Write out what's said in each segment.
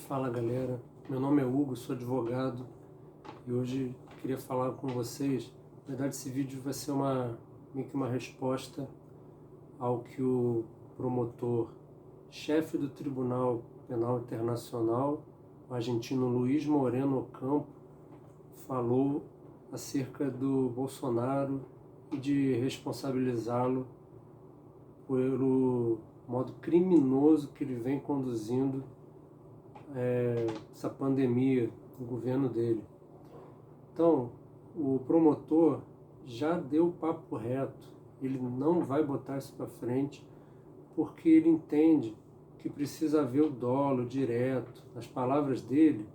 Fala galera, meu nome é Hugo, sou advogado e hoje queria falar com vocês. Na verdade, esse vídeo vai ser meio que uma resposta ao que o promotor-chefe do Tribunal Penal Internacional, o argentino Luiz Moreno Ocampo, falou acerca do Bolsonaro e de responsabilizá-lo pelo modo criminoso que ele vem conduzindo essa pandemia no governo dele. Então, o promotor já deu o papo reto, ele não vai botar isso para frente porque ele entende que precisa haver o dolo direto, nas palavras dele,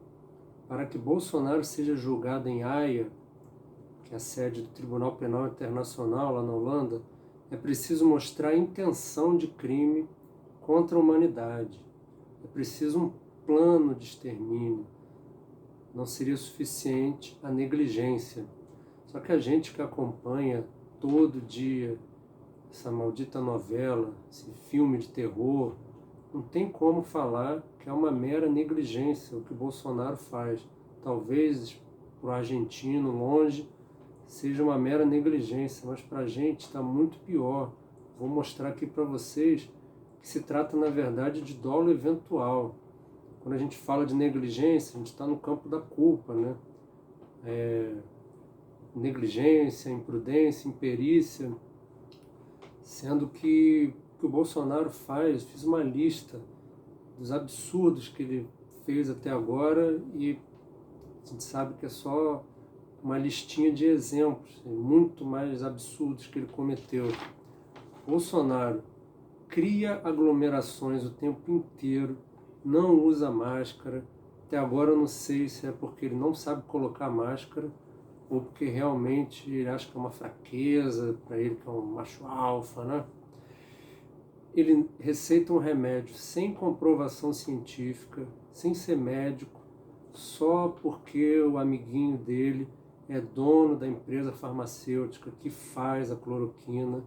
para que Bolsonaro seja julgado em Haia, que é a sede do Tribunal Penal Internacional lá na Holanda. É preciso mostrar a intenção de crime contra a humanidade. É preciso um plano de extermínio. Não seria suficiente a negligência. Só que a gente que acompanha todo dia essa maldita novela, esse filme de terror, não tem como falar que é uma mera negligência o que Bolsonaro faz. Talvez para o argentino longe seja uma mera negligência, mas para a gente está muito pior. Vou mostrar aqui para vocês que se trata, na verdade, de dolo eventual. Quando a gente fala de negligência, a gente está no campo da culpa, né? Negligência, imprudência, imperícia, sendo que o Bolsonaro fiz uma lista dos absurdos que ele fez até agora e a gente sabe que é só uma listinha de exemplos, muito mais absurdos que ele cometeu. Bolsonaro cria aglomerações o tempo inteiro, não usa máscara. Até agora eu não sei se é porque ele não sabe colocar máscara ou porque realmente ele acha que é uma fraqueza para ele, que é um macho alfa, né? Ele receita um remédio sem comprovação científica, sem ser médico, só porque o amiguinho dele é dono da empresa farmacêutica que faz a cloroquina.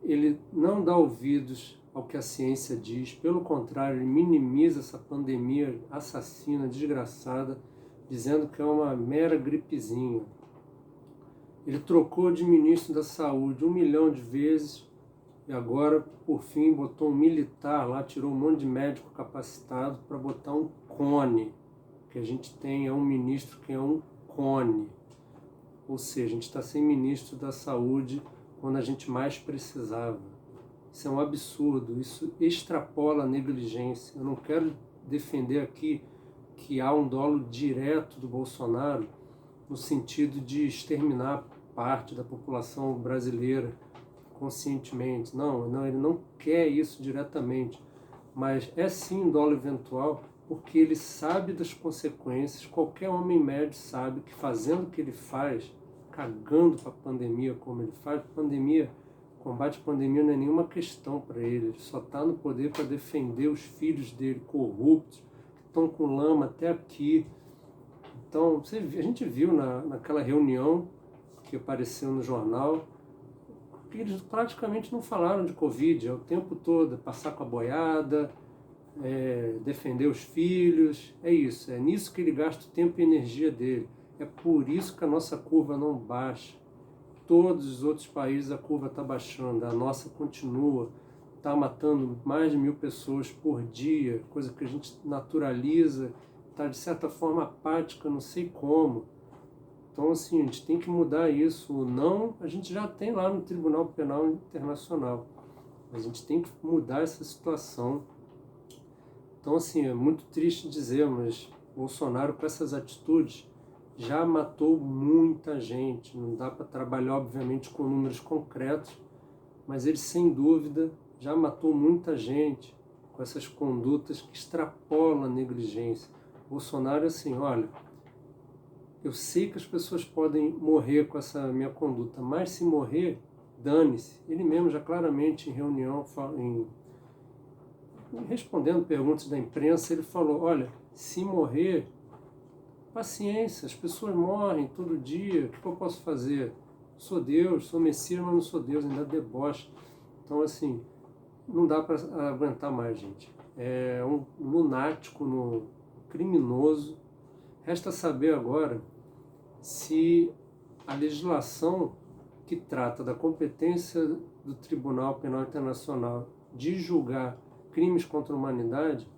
Ele não dá ouvidos ao que a ciência diz, pelo contrário, ele minimiza essa pandemia assassina, desgraçada, dizendo que é uma mera gripezinha. Ele trocou de ministro da Saúde 1 milhão de vezes e agora, por fim, botou um militar lá, tirou um monte de médico capacitado para botar um cone. O que a gente tem é um ministro que é um cone. Ou seja, a gente está sem ministro da Saúde quando a gente mais precisava. Isso é um absurdo, isso extrapola a negligência. Eu não quero defender aqui que há um dolo direto do Bolsonaro no sentido de exterminar parte da população brasileira conscientemente. Não, ele não quer isso diretamente, mas é sim um dolo eventual porque ele sabe das consequências. Qualquer homem médio sabe que fazendo o que ele faz, cagando para a pandemia como ele faz, combate à pandemia não é nenhuma questão para ele. Ele só está no poder para defender os filhos dele corruptos, que estão com lama até aqui. Então, a gente viu naquela reunião que apareceu no jornal, que eles praticamente não falaram de Covid, é o tempo todo, passar com a boiada, defender os filhos, é isso, é nisso que ele gasta o tempo e energia dele. É por isso que a nossa curva não baixa. Todos os outros países a curva está baixando, a nossa continua, está matando mais de 1.000 pessoas por dia, coisa que a gente naturaliza, está de certa forma apática, não sei como. Então, assim, a gente tem que mudar isso. O não, a gente já tem lá no Tribunal Penal Internacional. A gente tem que mudar essa situação. Então, assim, é muito triste dizer, mas Bolsonaro, com essas atitudes, já matou muita gente. Não dá para trabalhar, obviamente, com números concretos, mas ele, sem dúvida, já matou muita gente com essas condutas que extrapolam a negligência. Bolsonaro, assim, olha, eu sei que as pessoas podem morrer com essa minha conduta, mas se morrer, dane-se. Ele mesmo já claramente em reunião, respondendo perguntas da imprensa, ele falou, olha, se morrer, paciência, as pessoas morrem todo dia, o que eu posso fazer? Sou Deus, sou Messias, mas não sou Deus, ainda deboche. Então, assim, não dá para aguentar mais, gente. É um lunático fanático, no criminoso. Resta saber agora se a legislação que trata da competência do Tribunal Penal Internacional de julgar crimes contra a humanidade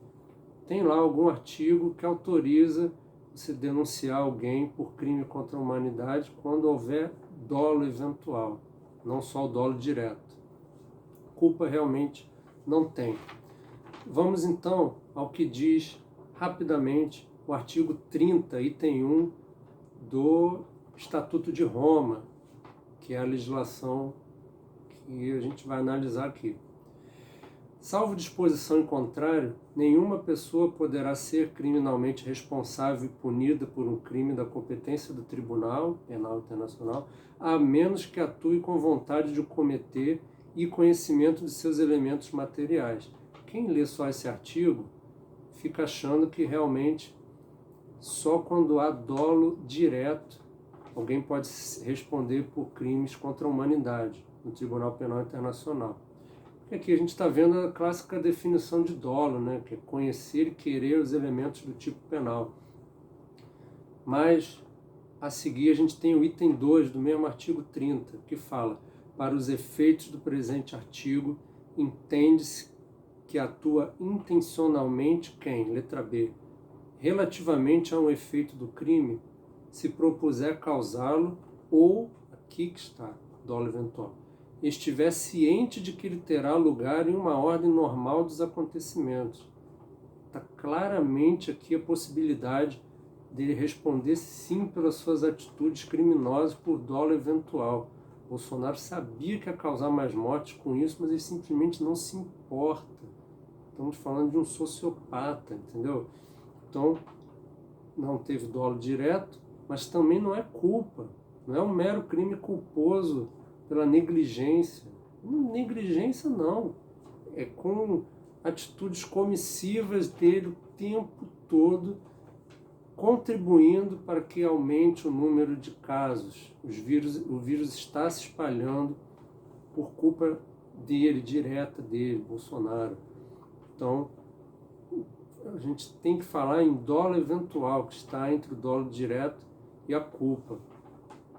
tem lá algum artigo que autoriza você denunciar alguém por crime contra a humanidade quando houver dolo eventual, não só o dolo direto. Culpa realmente não tem. Vamos então ao que diz rapidamente o artigo 30, item 1 do Estatuto de Roma, que é a legislação que a gente vai analisar aqui. Salvo disposição em contrário, nenhuma pessoa poderá ser criminalmente responsável e punida por um crime da competência do Tribunal Penal Internacional, a menos que atue com vontade de o cometer e conhecimento de seus elementos materiais. Quem lê só esse artigo fica achando que realmente só quando há dolo direto alguém pode responder por crimes contra a humanidade no Tribunal Penal Internacional. Aqui a gente está vendo a clássica definição de dolo, né? Que é conhecer e querer os elementos do tipo penal. Mas, a seguir, a gente tem o item 2 do mesmo artigo 30, que fala: para os efeitos do presente artigo, entende-se que atua intencionalmente quem? Letra B. Relativamente a um efeito do crime, se propuser causá-lo ou, aqui que está, dolo eventual, estiver ciente de que ele terá lugar em uma ordem normal dos acontecimentos. Está claramente aqui a possibilidade dele responder sim pelas suas atitudes criminosas por dolo eventual. Bolsonaro sabia que ia causar mais mortes com isso, mas ele simplesmente não se importa. Estamos falando de um sociopata, entendeu? Então, não teve dolo direto, mas também não é culpa. Não é um mero crime culposo pela negligência. Negligência não. É com atitudes comissivas dele o tempo todo, contribuindo para que aumente o número de casos. O vírus está se espalhando por culpa dele, direta dele, Bolsonaro. Então, a gente tem que falar em dolo eventual, que está entre o dolo direto e a culpa.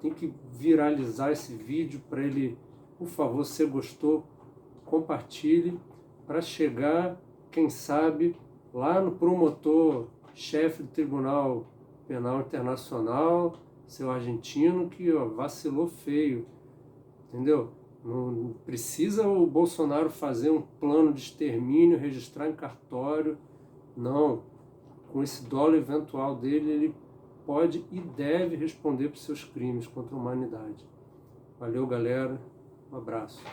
Tem que viralizar esse vídeo para ele, por favor, se você gostou, compartilhe para chegar, quem sabe, lá no promotor-chefe do Tribunal Penal Internacional, seu argentino, que vacilou feio, entendeu? Não precisa o Bolsonaro fazer um plano de extermínio, registrar em cartório, não. Com esse dolo eventual dele, ele pode e deve responder por seus crimes contra a humanidade. Valeu, galera. Um abraço.